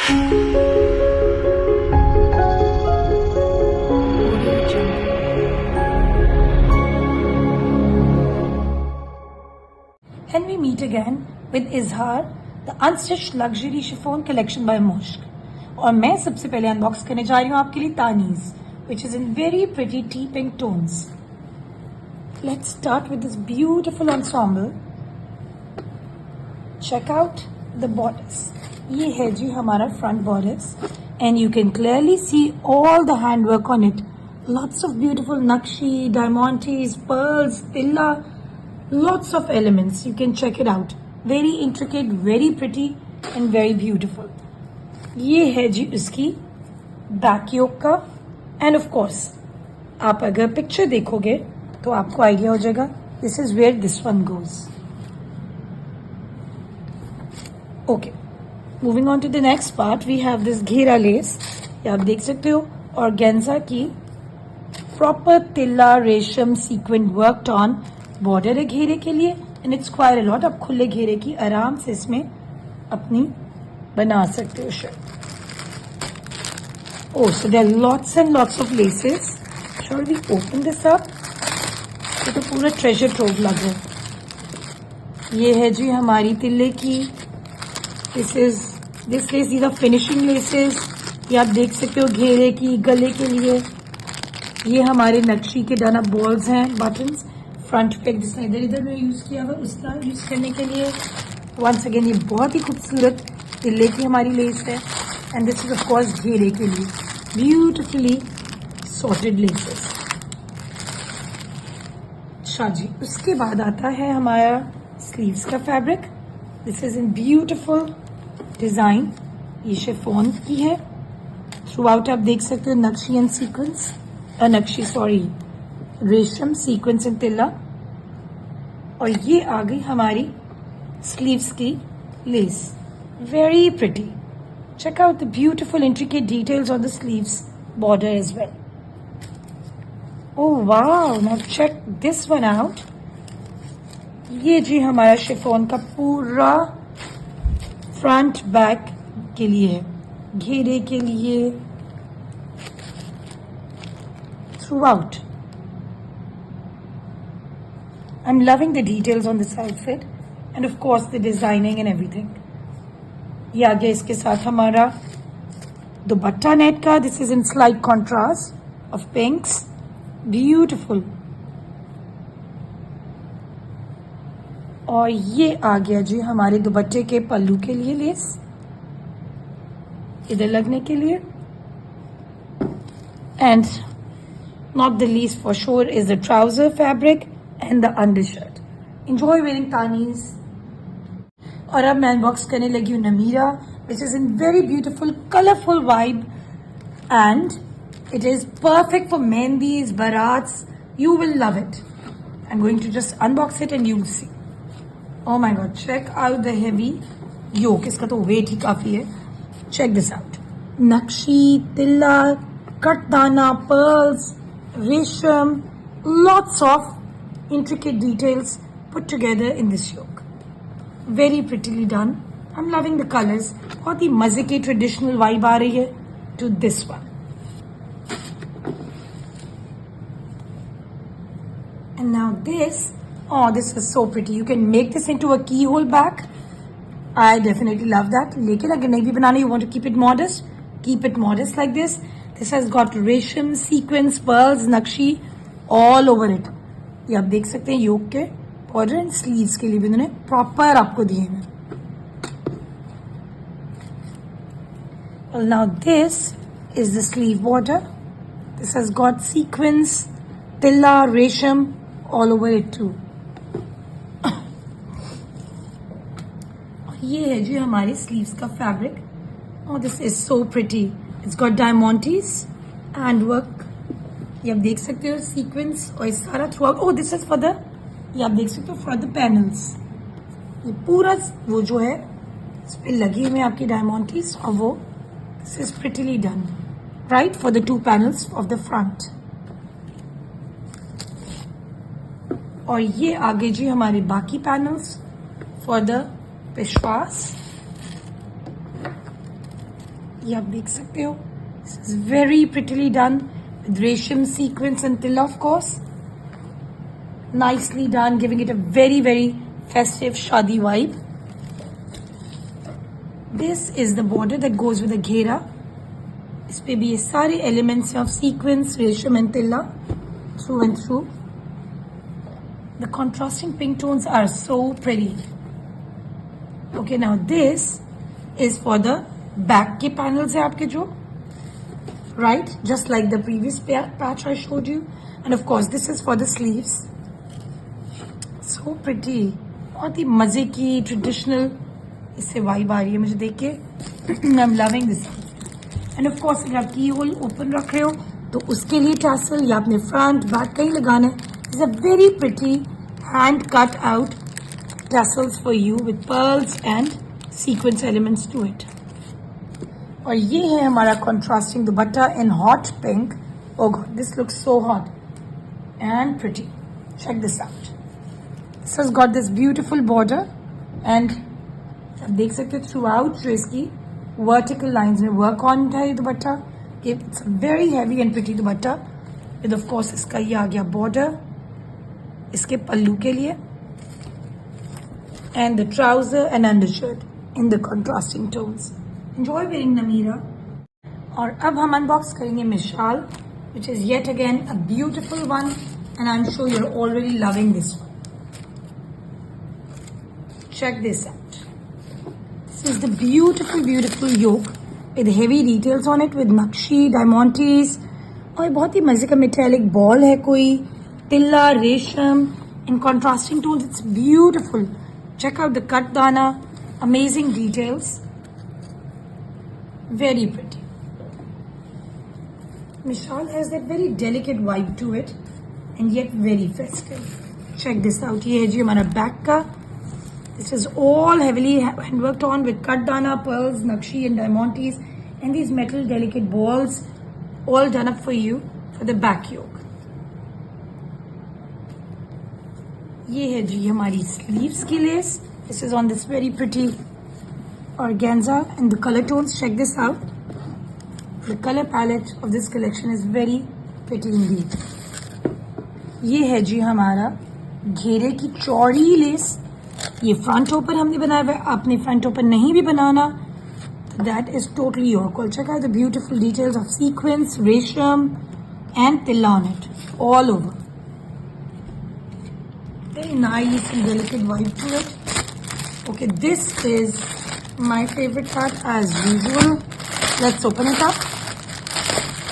And we meet again with Izhar, the unstitched luxury chiffon collection by Mushk. और मैं सबसे पहले unbox करने जा रही हूँ आपके लिए तानीज, which is in very pretty tea pink tones. Let's start with this beautiful ensemble. Check out the borders. ये है जी हमारा front borders, and you can clearly see all the handwork on it. Lots of beautiful nakshi, diamantes, pearls, tilla. Lots of elements. You can check it out. Very intricate, very pretty and very beautiful. ये है जी उसकी back योक का. And of course आप अगर picture देखोगे तो आपको idea हो जाएगा. This is where this one goes. Okay, moving on to the next part. We have this घेरा लेस. ये आप देख सकते हो ऑर्गेन्जा की प्रॉपर तिल्ला रेशम सीक्वेंट वर्कड ऑन बॉर्डर है घेरे के लिए. And it's quite a lot. आप खुले घेरे की आराम से इसमें अपनी बना सकते हो shirt. Oh, so there are lots and lots of laces. Shall we open this up? ये तो पूरा ट्रेजर ट्रोव लग रहा है. ये है जी हमारी तिल्ले की. This lace, these are finishing laces. ये आप देख सकते हो घेरे की, गले के लिए. ये हमारे नक्शी के डन अप बॉल्स हैं, बटन्स. फ्रंट पे जिसने इधर इधर में यूज किया हुआ उस तरह यूज करने के लिए. वंस अगेन ये बहुत ही खूबसूरत तिल्ले की हमारी लेस है. And this is of course घेरे के लिए ब्यूटिफुली सॉर्टेड लेसेस. अच्छा जी, उसके बाद आता है हमारा स्लीव्स का fabric. This is in beautiful design. ये शिफॉन की है. थ्रू आउट आप देख सकते हो नक्शी एंड सीक्वेंस, रेशम सीक्वेंस एंड तिल्ला. और ये आ गई हमारी स्लीव्स की lace. Very pretty. Check out the beautiful intricate details on the sleeves border as well. Oh wow, now check this one out. ये जी हमारा शिफॉन का पूरा फ्रंट बैक के लिए है, घेरे के लिए, through out. I'm loving the details on this outfit and of course the designing and everything. ये आ गया इसके साथ हमारा दुपट्टा नेट का. This is in slight contrast of पिंक्स. Beautiful. और ये आ गया जी हमारे दुपट्टे के पल्लू के लिए लेस, इधर लगने के लिए. And not the least for sure is the trouser fabric and the undershirt. Enjoy wearing tanis. और अब मैं अनबॉक्स करने लगी हूँ Namira, which is in very beautiful colorful vibe and it is perfect for mehndis, barats. You will love it. I'm going to just unbox it and you'll see. Oh my god, check out the heavy yoke. इसका तो weight ही काफी है. Check this out. नक्शी, तिल्ला, कटदाना, pearls, रेशम, lots of intricate details put together in this yoke. Very prettily done. I'm loving the colors. बहुत ही मजे की traditional vibe आ रही है to this one. And now this, oh this is so pretty. You can make this into a keyhole bag. I definitely love that. लेकिन अगर नहीं भी बनाना, you want to keep it modest, keep it modest like this. This has got रेशम, sequins, pearls, नक्शी all over it. ये आप देख सकते हैं योक के बॉर्डर एंड स्लीव्स के लिए भी उन्होंने प्रॉपर आपको दिए हैं. Now this is the sleeve border. This has got sequins, tilla, resham all over it to. ये है जी हमारी स्लीव्स का फैब्रिक. और this is so pretty. It's got diamantes hand work. ये आप देख सकते हो सीक्वेंस और इस सारा throughout. Oh this is for the, ये आप देख सकते हो फॉर द पैनल्स. ये पूरा वो जो है इस पे लगी हुई आपकी डायमंटीज और वो this is prettily done right for the 2 panels of the front. और ये आगे जी हमारे बाकी पैनल्स फॉर द पेशवास. ये आप देख सकते हो. This is very prettily done with resham sequins and tilla, of course. Nicely done, giving it a very, very festive shadi vibe. This is the border that goes with the घेरा. इस पे भी ये सारे elements of sequins, resham and tilla through and through. The contrasting pink tones are so pretty. Okay, now this is for the back के panels है आपके जो, right? Just like the previous patch I showed you. And of course, this is for the sleeves. So pretty. बहुत ही मजे की traditional इससे vibe आ रही है मुझे देख के. I'm loving this. And of course, अगर आप की होल open रख रहे हो तो उसके लिए tassel या अपने front back कहीं लगाना है. It's a very pretty hand cut out tassels for you with pearls and sequence elements to it. और ये है हमारा contrasting dupatta in hot pink. Oh god, this looks so hot and pretty. Check this out. This has got this beautiful border and आप देख सकते हो throughout जो इसकी vertical lines में work on है ये दुपट्टा. It's a very heavy and pretty dupatta with of course इसका ये आ गया border इसके पल्लू के लिए and the trouser and undershirt in the contrasting tones. Enjoy wearing Nameera. और अब हम unbox करेंगे मिशाल, which is yet again a beautiful one and I'm sure you're already loving this one. Check this out. This is the beautiful, beautiful yoke with heavy details on it with nakshi, diamantes और बहुत ही मजे का metallic ball है कोई, tilla, resham in contrasting tones. It's beautiful. Check out the cut dana, amazing details, very pretty. Mishal has that very delicate vibe to it and yet very festive. Check this out. ये है जी हमारा back का. This is all heavily hand worked on with cut dana, pearls, nakshi and diamantes and these metal delicate balls all done up for you for the back yoke. ये है जी हमारी sleeves की lace. This is on this very pretty organza and the color tones. Check this out. The color palette of this collection is very pretty indeed. ये है जी हमारा घेरे की चौड़ी लेस. ये फ्रंट ओपन हमने बनाया हुआ है. आपने फ्रंट ओपन नहीं भी बनाना, that is totally your call. Check out the beautiful details of sequins, resham and tilla on it all over. Very nice and delicate vibe to it. Okay, this is my favorite part as usual. Let's open it up.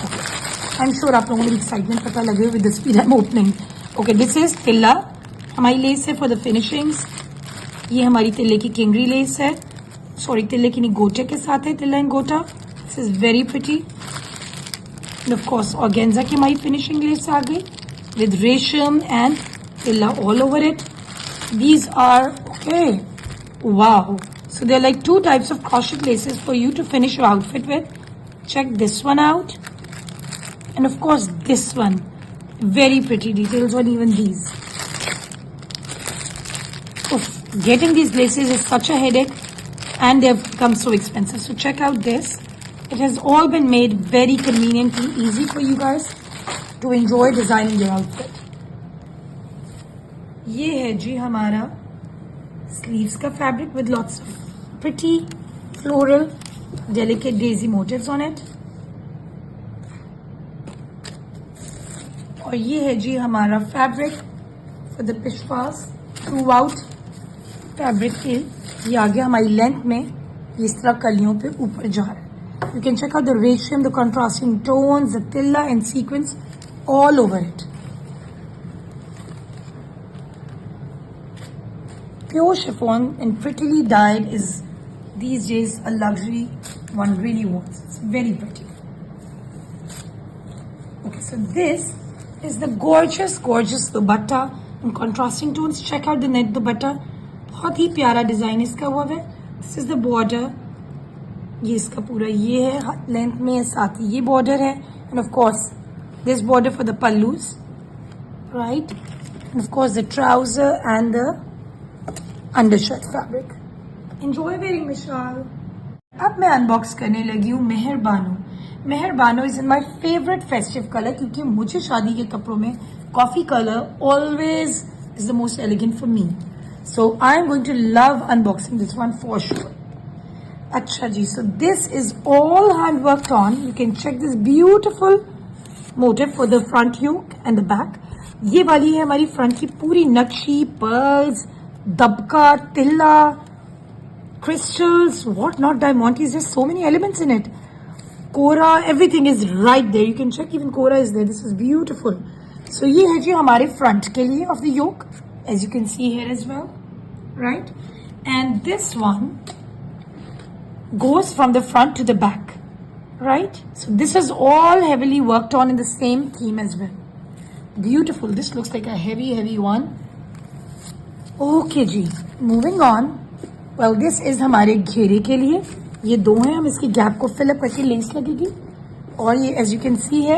Okay. I'm sure आप लोगों को excitement पता लगे with the speed I'm opening. Okay, this is tilla. हमारी less है for the finishings. ये हमारी तिल्ले की किंगरी लेस है. सॉरी, तिल्ले की नहीं, गोटे के साथ है, tilla and gota. This is very pretty. And of course organza की हमारी फिनिशिंग लेस आ गई with resham and tilla all over it. These are okay. Wow. So there are like two types of crochet laces for you to finish your outfit with. Check this one out. And of course this one. Very pretty details on even these. Oof. Getting these laces is such a headache and they've become so expensive. So check out this. It has all been made very conveniently easy for you guys to enjoy designing your outfit. ये है जी हमारा sleeves का fabric with lots of pretty floral delicate daisy motifs on it. और ये है जी हमारा fabric for the peshwas throughout fabric के. ये आ गया हमारी लेंथ में, ये इस तरह कलियों पे ऊपर जा रहा है. You can check out the resham, the contrasting tones, the tilla and sequins all over it. Pure chiffon and prettily dyed is these days a luxury one really wants. It's very pretty. Okay, so this is the gorgeous, gorgeous dupatta in contrasting tones. Check out the net dupatta. बहुत ही प्यारा design इसका हुआ है. This is the border. ये इसका पूरा ये है लेंथ में, साथ ही ये बॉर्डर है. And of course this border for the pallus, right. And of course the trouser and the undershirt fabric. Enjoy wearing Mishal. अब मैं अनबॉक्स करने लगी हूँ Mehrbano. Mehrbano is in my favourite festive colour, क्योंकि मुझे शादी के कपड़ों में coffee colour always is the most elegant for me. So I am going to love unboxing this one for sure. अच्छा जी, so this is all hand worked on. You can check this beautiful motif for the front yoke and the back. ये वाली है हमारी front की पूरी नक्शी, pearls, दबका, तिल्ला, crystals, what not, diamantes. There's so many elements in it. Kora, everything is right there. You can check, even Kora is there. This is beautiful. So ये है जी हमारे front के लिए of the yoke, as you can see here as well, right? And this one goes from the front to the back, right? So this is all heavily worked on in the same theme as well. Beautiful. This looks like a heavy one. Okay ji, moving on. Well, this is हमारे घेरे के लिए. ये दो हैं, हम इसकी gap को फिल अप करके लेस लगेगी. और ये as you can see है,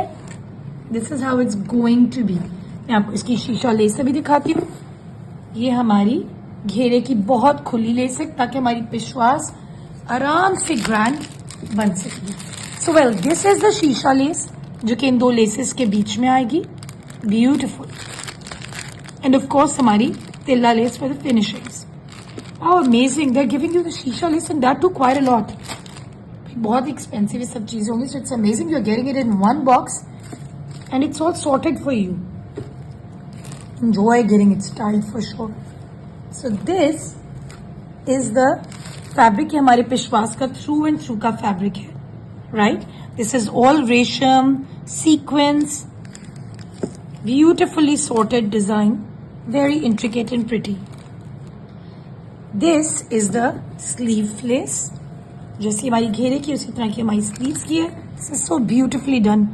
this is how it's going to be. मैं आपको इसकी शीशा लेस भी दिखाती हूँ. ये हमारी घेरे की बहुत खुली लेस है, ताकि हमारी पिशवास आराम से ग्रैंड बन सके. So well, this is the sheesha less, जो कि इन दो लेसेस के बीच में आएगी. ब्यूटिफुल. एंड ऑफ कोर्स हमारी tilla lace for the finishings. How amazing, they are giving you the sheesha lace and that too quite a lot. बहुत एक्सपेंसिव ये सब चीजें होंगी, so it's amazing you are getting it in one box and it's all sorted for you. Enjoy getting it styled for sure. So this is the fabric है हमारे पिशवास का, through and through का fabric है, right? This is all रेशम, sequins, beautifully sorted design, very intricate and pretty. This is the sleeve lace, जैसी हमारी घेरे की उसी तरह की हमारी sleeves की है. This is so beautifully done.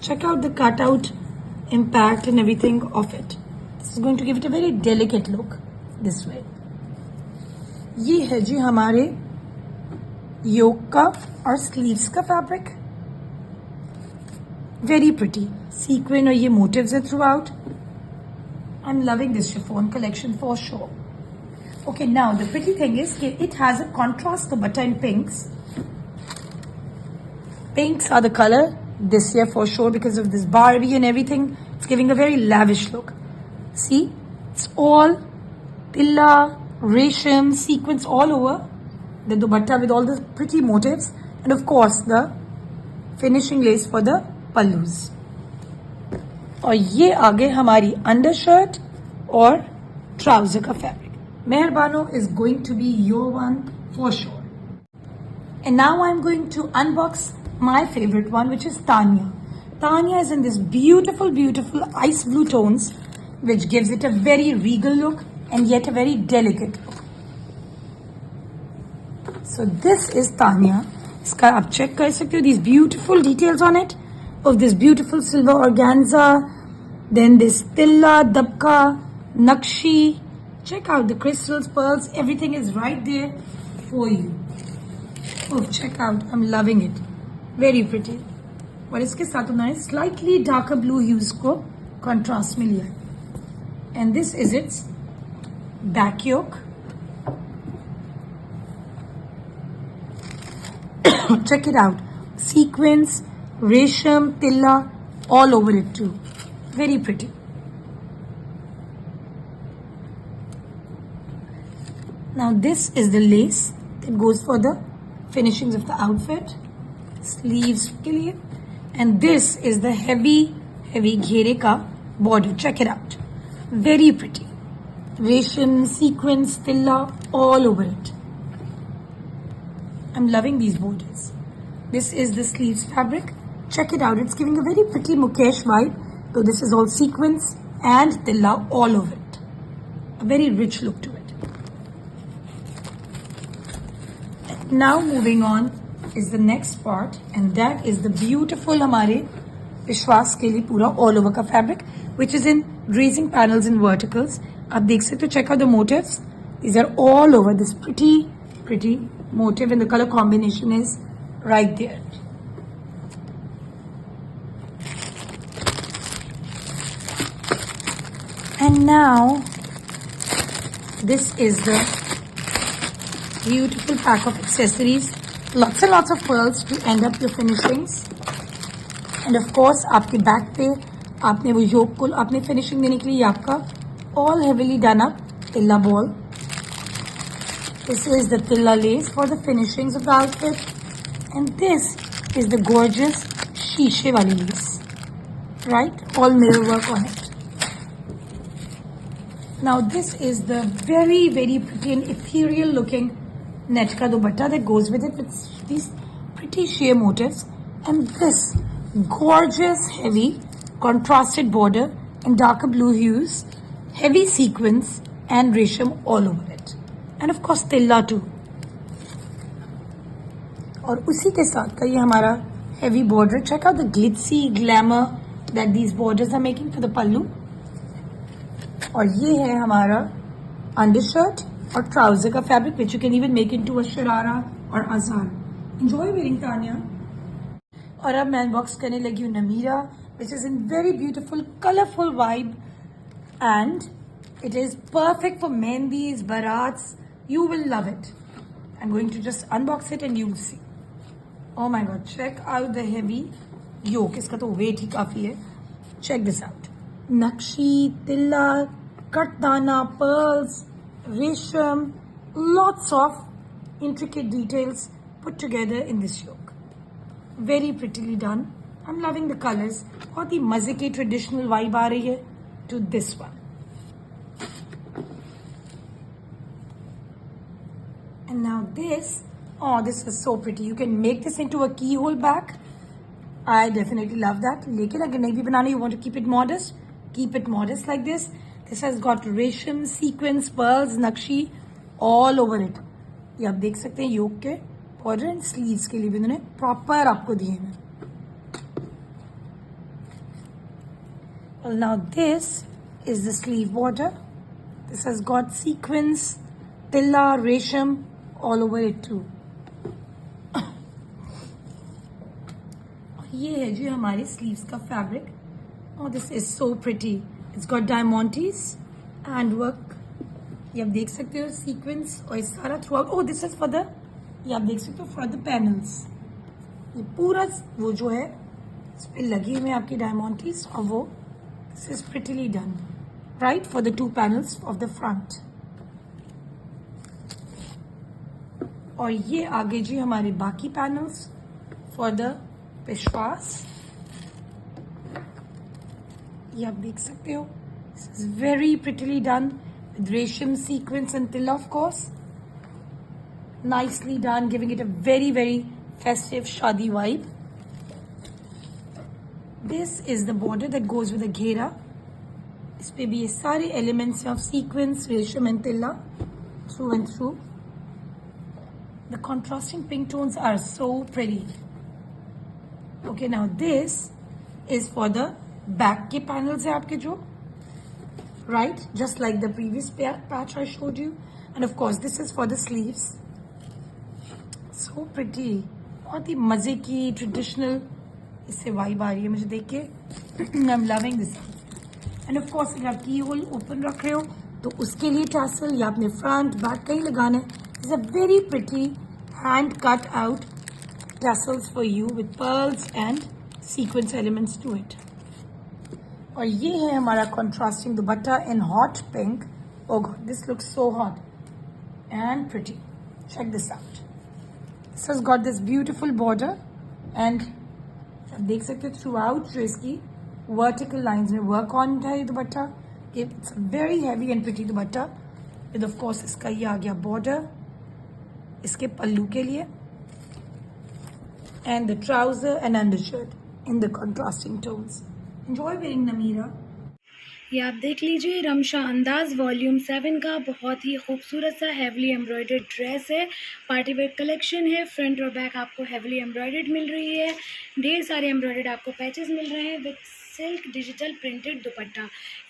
Check out the cutout, impact and everything of it. This is going to give it a very delicate look this way. ये है जी हमारे योक का और स्लीव्स का फैब्रिक. वेरी प्रिटी सीक्वेंस और ये motifs है throughout. I am loving this chiffon collection for sure. Okay, now the pretty thing is कि it has a contrast dupatta in pinks. Pinks are the color this year for sure because of this Barbie and everything. It's giving a very lavish look. See, it's all tilla, resham, sequins all over the dupatta with all the pretty motifs, and of course the finishing lace for the pallus. और ये आगे हमारी undershirt और trouser का fabric. Meherbano is going to be your one for sure. And now I'm going to unbox my favorite one, which is Tanya. Tanya is in this beautiful ice blue tones, which gives it a very regal look and yet a very delicate look. So this is Tanya. इसका आप check कर सकते हो, these beautiful details on it of this beautiful silver organza, then this tilla, dabka, nakshi. Check out the crystals, pearls, everything is right there for you. Oh, check out, I'm loving it. Very pretty. और इसके साथ उन्होंने slightly darker blue hues को contrast में लिया है. And this is its back yoke. Check it out. Sequins, resham, tilla, all over it too. Very pretty. Now this is the lace that goes for the finishings of the outfit. Sleeves के लिए. And this is the heavy घेरे का border. Check it out. Very pretty. Resham, sequins, tilla, all over it. I'm loving these borders. This is the sleeves fabric. Check it out. It's giving a very pretty Mukesh vibe. So this is all sequins and tilla all over it. A very rich look to it. Now moving on is the next part, and that is the beautiful हमारे विश्वास के लिए पूरा all over का fabric, which is in raising panels and verticals. आप देख सकते हो, check out the motifs. These are all over this pretty motif, and the color combination is right there. And now this is the beautiful pack of accessories lots and lots of pearls to end up your finishings. And of course आपके back पे आपने वो योक को आपने finishing देने के लिए आपका all heavily done up tilla ball. This is the tilla lace for the finishings of the outfit, and this is the gorgeous शीशे वाली lace, right? All mirror work on it. Now this is the very pretty and ethereal looking net ka dupatta that goes with it, with these pretty sheer motifs, and this gorgeous heavy contrasted border in darker blue hues, heavy sequins and resham all over it, and of course tilla too. और उसी के साथ का ये हमारा heavy border. Check out the glitzy glamour that these borders are making for the pallu. और ये है हमारा अंडरशर्ट और ट्राउजर का fabric, which you can even make into a sharara और अज़ार. Enjoy wearing Tania. और अब मैं अनबॉक्स करने लगी हूँ Namira, which is in very beautiful colourful vibe, and it is perfect for mehndis, baraats. You will love it. I am going to just unbox it and you will see. Oh my god, check out the heavy yoke. इसका तो weight ही काफी है. Check this out. Naqshi, tilla, katdana, pearls, resham, lots of intricate details put together in this yoke. Very prettily done. I'm loving the colors. बहुत ही मजे की traditional vibe आ रही है to this one. And now this, oh, this is so pretty. You can make this into a keyhole bag. I definitely love that. लेकिन अगर नहीं भी बनाना, you want to keep it modest, keep it modest like this. This has got रेशम, sequins, pearls, नक्शी all over it. ये आप देख सकते हैं योक के बॉर्डर एंड स्लीव्स के लिए भी उन्होंने प्रॉपर आपको दिए हैं. Well, now this is the sleeve border. This has got sequins, tilla, resham all over it too. ये है जी हमारी स्लीव्स का fabric. Oh, this is so pretty. It's got diamantes and work. ये आप देख सकते हो सीक्वेंस और इस सारा through out. Oh, this is for the, ये आप देख सकते हो for the panels. ये पूरा वो जो है इस पे लगी हुई है आपकी diamantes, और वो this is prettily done, right, for the two panels of the front. और ये आगे जी हमारे बाकी panels for the पेशवास. ये आप देख सकते हो. This is very prettily done with resham, sequins and tilla, of course. Nicely done, giving it a very festive shadi vibe. This is the border that goes with the घेरा. इस पे भी ये सारे elements of sequins, resham and tilla through and through. The contrasting pink tones are so pretty. Okay, now this is for the back के panels है आपके जो, right, just like the previous patch I showed you, and of course this is for the sleeves. So pretty. बहुत ही मजे की traditional इससे vibe आ रही है मुझे देख के. I'm loving this. And of course अगर आप की होल ओपन रख रहे हो तो उसके लिए टैसल या अपने फ्रंट बैक कहीं लगाना है. It's a very pretty hand cut out tassels for you with pearls and sequence elements to it. और ये है हमारा contrasting dupatta in hot pink. Oh god, this looks so hot and pretty. Check this out. This has got this beautiful border, and आप देख सकते हो throughout जो इसकी vertical lines में work on है ये दुपट्टा. It's a very heavy and pretty dupatta with of course इसका ये आ गया border इसके पल्लू के लिए, and the trouser and undershirt in the contrasting tones. Enjoy wearing Namira. ये आप देख लीजिए रमशा अंदाज वॉल्यूम 7 का बहुत ही खूबसूरत सा हेवली एम्ब्रॉयडर्ड ड्रेस है. पार्टी वेयर कलेक्शन है. फ्रंट और बैक आपको हेवली एम्ब्रॉयडर्ड मिल रही है. ढेर सारे एम्ब्रॉयडर्ड आपको पैचेस मिल रहे हैं विथ सिल्क डिजिटल प्रिंटेड दुपट्टा.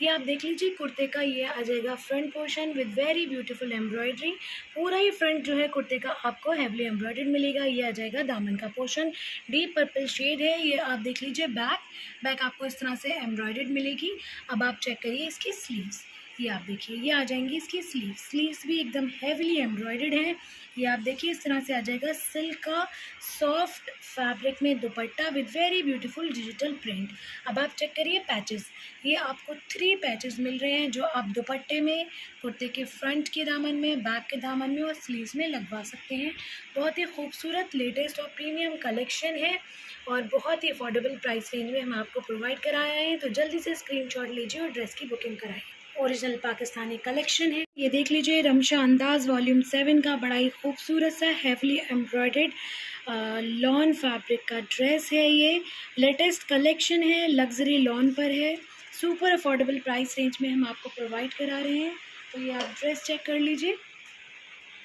ये आप देख लीजिए कुर्ते का ये आ जाएगा front portion with very beautiful embroidery. पूरा ही फ्रंट जो है कुर्ते का आपको हेवली एम्ब्रॉयडर्ड मिलेगा. ये आ जाएगा दामन का पोर्शन. डीप पर्पल शेड है. ये आप देख लीजिए बैक आपको इस तरह से एम्ब्रॉयडर्ड मिलेगी. अब आप चेक करिए इसकी स्लीव्स. ये आप देखिए, ये आ जाएंगी इसकी स्लीव्स भी एकदम हेवीली एम्ब्रॉयडर्ड है। ये आप देखिए इस तरह से आ जाएगा सिल्क का सॉफ्ट फैब्रिक में दुपट्टा with very beautiful digital print. अब आप चेक करिए पैचेस, ये आपको 3 पैचेस मिल रहे हैं जो आप दुपट्टे में, कुर्ते के फ्रंट के दामन में, बैक के दामन में और स्लीव्स में लगवा सकते हैं। बहुत ही खूबसूरत लेटेस्ट और प्रीमियम कलेक्शन है और बहुत ही अफोर्डेबल प्राइस रेंज में हम आपको प्रोवाइड कराया है। तो जल्दी से स्क्रीनशॉट लीजिए और ड्रेस की बुकिंग कराइए। ओरिजिनल पाकिस्तानी कलेक्शन है। ये देख लीजिए रमशा अंदाज वॉल्यूम 7 का बड़ा ही खूबसूरत सा हेवली एम्ब्रॉयडर्ड लॉन फैब्रिक का ड्रेस है। ये लेटेस्ट कलेक्शन है, लग्जरी लॉन पर है, सुपर अफोर्डेबल प्राइस रेंज में हम आपको प्रोवाइड करा रहे हैं। तो ये आप ड्रेस चेक कर लीजिए।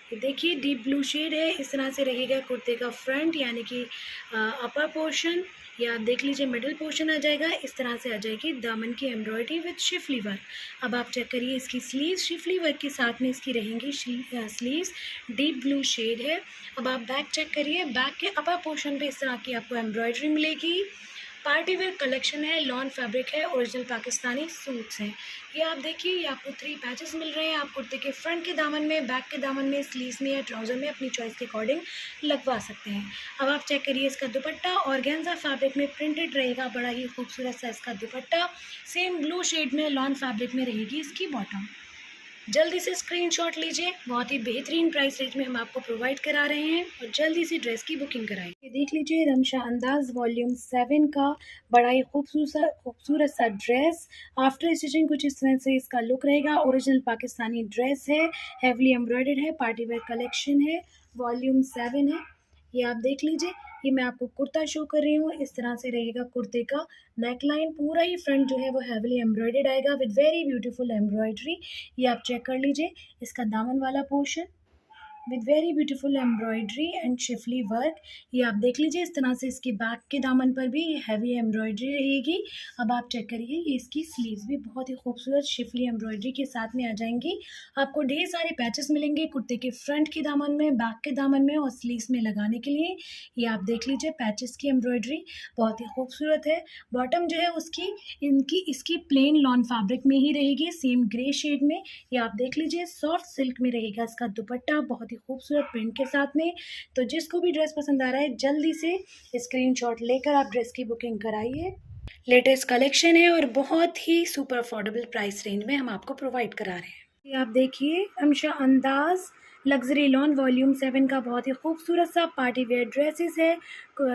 ये देखिए डीप ब्लू शेड है, इस तरह से रहेगा कुर्ते का फ्रंट यानी कि अपर पोर्शन। या आप देख लीजिए मिडिल पोर्शन आ जाएगा, इस तरह से आ जाएगी दामन की एम्ब्रॉयडरी विद शिफली वर्क। अब आप चेक करिए इसकी स्लीव्स, शिफली वर्क के साथ में इसकी रहेंगी स्लीव्स, डीप ब्लू शेड है। अब आप बैक चेक करिए, बैक के अपर पोर्शन पे इस तरह की आपको एम्ब्रॉयडरी मिलेगी। पार्टी वेयर कलेक्शन है, लॉन फैब्रिक है, ओरिजिनल पाकिस्तानी सूट्स हैं। ये आप देखिए, ये आपको 3 पैचेस मिल रहे हैं। आप कुर्ते के फ्रंट के दामन में, बैक के दामन में, स्लीव्स में या ट्राउज़र में अपनी चॉइस के अकॉर्डिंग लगवा सकते हैं। अब आप चेक करिए इसका दुपट्टा, ऑर्गेन्जा फैब्रिक में प्रिंटेड रहेगा, बड़ा ही खूबसूरत सा इसका दुपट्टा। सेम ब्लू शेड में लॉन फैब्रिक में रहेगी इसकी बॉटम। जल्दी से स्क्रीनशॉट लीजिए, बहुत ही बेहतरीन प्राइस रेंज में हम आपको प्रोवाइड करा रहे हैं और जल्दी से ड्रेस की बुकिंग कराएं। ये देख लीजिए रमशा अंदाज वॉल्यूम 7 का बड़ा ही खूबसूरत सा ड्रेस। आफ्टर स्टिचिंग कुछ इस तरह से इसका लुक रहेगा। ओरिजिनल पाकिस्तानी ड्रेस है, हेवली एम्ब्रॉयडर्ड है, पार्टी वेयर कलेक्शन है, वॉल्यूम 7 है। ये आप देख लीजिए, ये मैं आपको कुर्ता शो कर रही हूँ। इस तरह से रहेगा कुर्ते का नेकलाइन, पूरा ही फ्रंट जो है वो हेवली एम्ब्रॉयडर्ड आएगा विद वेरी ब्यूटीफुल एम्ब्रॉयडरी। ये आप चेक कर लीजिए इसका दामन वाला portion with very beautiful embroidery and Schiffli work. ये आप देख लीजिए इस तरह से इसके बैक के दामन पर भी हैवी एम्ब्रॉयडरी रहेगी। अब आप चेक करिए, ये इसकी स्लीव्स भी बहुत ही खूबसूरत शिफली एम्ब्रॉयडरी के साथ में आ जाएंगी। आपको ढेर सारे पैचेस मिलेंगे कुर्ते के फ्रंट के दामन में, बैक के दामन में और स्लीव्स में लगाने के लिए। ये आप देख लीजिए पैचेस की एम्ब्रॉयडरी बहुत ही खूबसूरत है। बॉटम जो है उसकी इसकी प्लेन लॉन फैब्रिक में ही रहेगी, सेम ग्रे शेड में। ये आप देख लीजिए सॉफ्ट सिल्क में रहेगा इसका दुपट्टा, बहुत खूबसूरत प्रिंट के साथ में। तो जिसको भी ड्रेस पसंद आ रहा है जल्दी से स्क्रीनशॉट लेकर आप ड्रेस की बुकिंग कराइए। लेटेस्ट कलेक्शन है और बहुत ही सुपर अफोर्डेबल प्राइस रेंज में हम आपको प्रोवाइड करा रहे हैं। ये आप देखिए रमशा अंदाज लग्जरी लॉन वॉल्यूम 7 का बहुत ही खूबसूरत सा पार्टी वेयर ड्रेसेस है,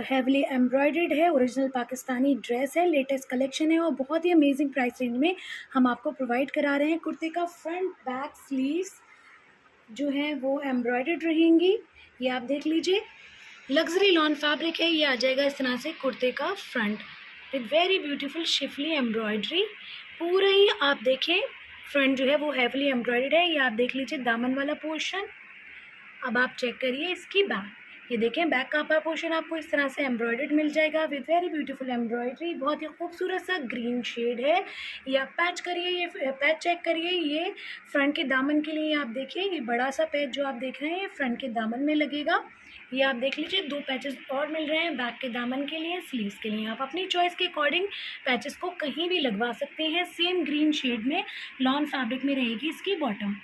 हेवली एम्ब्रॉयडर्ड है, ओरिजिनल पाकिस्तानी ड्रेस है, लेटेस्ट कलेक्शन है और बहुत ही अमेजिंग प्राइस रेंज में हम आपको प्रोवाइड करा रहे हैं। कुर्ते का फ्रंट बैक स्लीव्स जो है वो एम्ब्रॉयडर्ड रहेंगी। ये आप देख लीजिए लग्जरी लॉन फैब्रिक है। ये आ जाएगा इस तरह से कुर्ते का front with very beautiful Schiffli embroidery. पूरा ही आप देखें फ्रंट जो है वो हेवली एम्ब्रॉयडर्ड है। ये आप देख लीजिए दामन वाला पोर्शन। अब आप चेक करिए इसकी बैक, ये देखें बैक का अपर पोर्शन आपको इस तरह से एम्ब्रॉयडर्ड मिल जाएगा विद वेरी ब्यूटीफुल एम्ब्रॉयडरी। बहुत ही खूबसूरत सा ग्रीन शेड है। ये आप पैच करिए, ये पैच चेक करिए, ये फ्रंट के दामन के लिए आप देखिए, ये बड़ा सा पैच जो आप देख रहे हैं ये फ्रंट के दामन में लगेगा। ये आप देख लीजिए 2 पैचेस और मिल रहे हैं बैक के दामन के लिए, स्लीव्स के लिए। आप अपनी चॉइस के अकॉर्डिंग पैचेस को कहीं भी लगवा सकते हैं। सेम ग्रीन शेड में लॉन फैब्रिक में रहेगी इसकी बॉटम।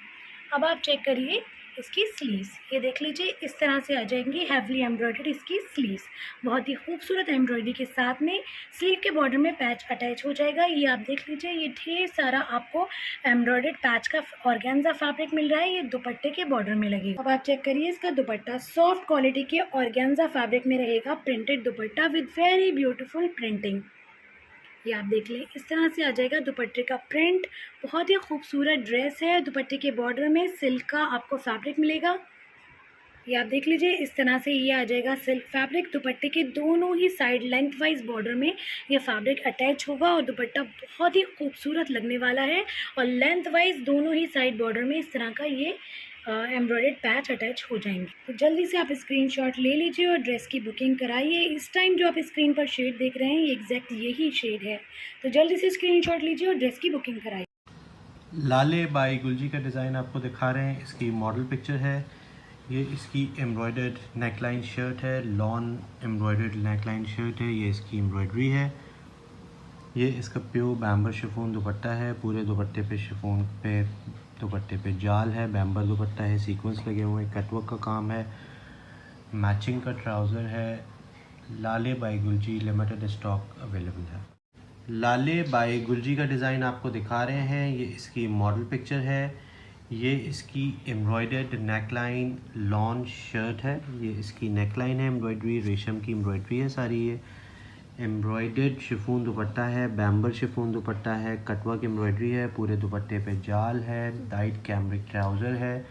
अब आप चेक करिए इसकी स्लीव्स, ये देख लीजिए इस तरह से आ जाएंगी हैवली एम्ब्रॉयडर्ड इसकी स्लीव्स, बहुत ही खूबसूरत एम्ब्रॉयडरी के साथ में। स्लीव के बॉर्डर में पैच अटैच हो जाएगा। ये आप देख लीजिए ये ढेर सारा आपको एम्ब्रॉयडर्ड पैच का ऑर्गेन्जा फैब्रिक मिल रहा है, ये दुपट्टे के बॉर्डर में लगेगा। अब आप चेक करिए इसका दुपट्टा, सॉफ्ट क्वालिटी के ऑर्गेन्जा फैब्रिक में रहेगा, printed dupatta with very beautiful printing. ये आप देख लें इस तरह से आ जाएगा दुपट्टे का प्रिंट। बहुत ही खूबसूरत ड्रेस है। दुपट्टे के बॉर्डर में सिल्क का आपको फैब्रिक मिलेगा। ये आप देख लीजिए इस तरह से ये आ जाएगा सिल्क फैब्रिक। दुपट्टे के दोनों ही साइड लेंथ वाइज बॉर्डर में ये फैब्रिक अटैच होगा और दुपट्टा बहुत ही खूबसूरत लगने वाला है। और लेंथ वाइज दोनों ही साइड बॉर्डर में इस तरह का ये एम्ब्रॉयडर्ड पैच अटैच हो जाएंगे। तो जल्दी से आप स्क्रीनशॉट ले लीजिए और ड्रेस की बुकिंग कराइए। इस टाइम जो आप स्क्रीन पर शेड देख रहे हैं ये एग्जैक्ट यही शेड है। तो जल्दी से स्क्रीनशॉट लीजिए और ड्रेस की बुकिंग कराइए। लाले बाई गुलजी का डिज़ाइन आपको दिखा रहे हैं। इसकी मॉडल पिक्चर है। ये इसकी एम्ब्रॉयडर्ड नेकलाइन शर्ट है, लॉन एम्ब्रॉयडर्ड नेकलाइन शर्ट है। ये इसकी एम्ब्रॉयडरी है। ये इसका प्योर बैम्बर शिफॉन दुपट्टा है। पूरे दुपट्टे पे शिफॉन पे दुपट्टे पे जाल है, बैम्बर दुपट्टा है, सीक्वेंस लगे हुए हैं, कटवर्क का काम है, मैचिंग का ट्राउज़र है। लाले बाई गुलजी लिमिटेड स्टॉक अवेलेबल है। लाले बाई गुलजी का डिज़ाइन आपको दिखा रहे हैं। ये इसकी मॉडल पिक्चर है। ये इसकी एम्ब्रॉयडर्ड नेकलाइन लॉन शर्ट है। ये इसकी नेकलाइन है, एम्ब्रॉयडरी रेशम की एम्ब्रॉयडरी है सारी। ये एम्ब्रॉयडर्ड शिफॉन दुपट्टा है, बैम्बर शिफॉन दुपट्टा है, कटवर्क एम्ब्रॉयडरी है, पूरे दुपट्टे पे जाल है, टाइट कैमरिक ट्राउज़र है।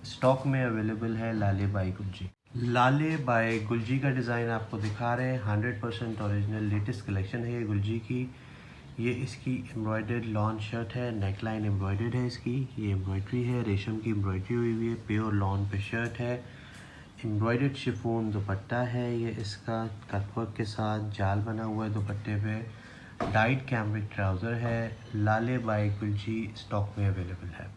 स्टॉक में अवेलेबल है लाले बाई गुलजी। लाले बाय गुलजी का डिज़ाइन आपको दिखा रहे हैं। 100% ओरिजिनल लेटेस्ट कलेक्शन है ये गुलजी की। ये इसकी एम्ब्रॉयडर्ड लॉन शर्ट है, नेकलाइन एम्ब्रॉयडर्ड है इसकी। ये एम्ब्रॉयडरी है, रेशम की एम्ब्रॉयडरी हुई हुई है, प्योर लॉन पे शर्ट है। एम्ब्रॉयडर्ड शिफॉन दुपट्टा है। ये इसका कटवर्क के साथ जाल बना हुआ है दुपट्टे पे। टाइट कैमरिक ट्राउज़र है। लाले बाय गुलजी स्टॉक में अवेलेबल है।